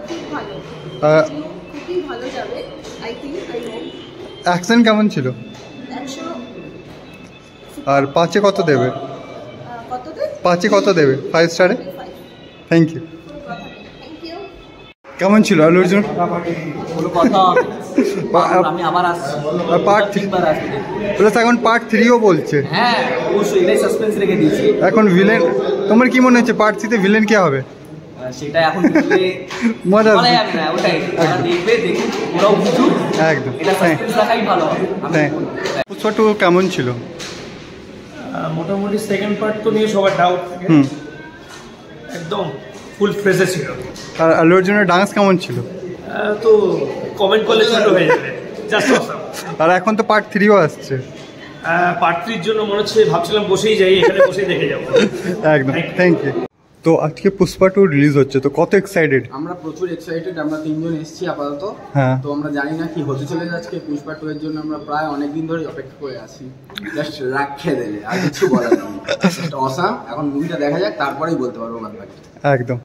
খুব ভালো, খুবই ভালো যাবে। I think, I hope. Action কেমন ছিল? 100। আর 5-এ কত দেবে? কততে? 5-এ কত দেবে? 5 স্টারে? Thank you. Thank you. কেমন ছিল আল্লু অর্জুন? আমি আবার আসছি, পার্ট প্লাস এখন পার্ট 3ও বলছে। হ্যাঁ অবশ্যই, এটাই সাসপেন্স রেখে দিয়েছি। এখন ভিলেন, তোমার কি মনে হচ্ছে পার্ট 3তে ভিলেন কে হবে? সেটা এখন মজা বলা যাবে না, ওটাই যারা দেখবে দেখুন, ওরাও বুঝুক। একদম। এটা সাসপেন্স রাখাই ভালো হবে। পুষ্পা 2 কেমন ছিল? মোটামুটি সেকেন্ড পার্ট তো নিয়ে সবার ডাউট থাকে, একদম ফুল ফ্রেশে ছিল। আর আল্লু অর্জুনের ডান্স কেমন ছিল? তো কমেন্ট করলে ছোট হয়ে যাবে, জাস্ট অসাম। আর এখন তো পার্ট 3ও আসছে। পার্ট 3 জন্য মনে হচ্ছে ভাবছিলাম বসেই যাই, এখানে বসেই দেখে যাবো। একদম, থ্যাংক ইউ। তো আজকে পুষ্পা 2 রিলিজ হচ্ছে, তো কত এক্সাইটেড? আমরা প্রচুর এক্সাইটেড, আমরা 3 জন এসেছি আপাতত। হ্যাঁ। তো আমরা জানি না কি হতে চলেছে আজকে। পুষ্পা 2 এর জন্য আমরা প্রায় অনেকদিন ধরে অপেক্ষা করে আছি। জাস্ট রাখে দেবে, আর কিছু বলার নেই। অসাম। এখন মুভিটা দেখা যাক, তারপরেই বলতে পারবো বাদ বাকি। একদম।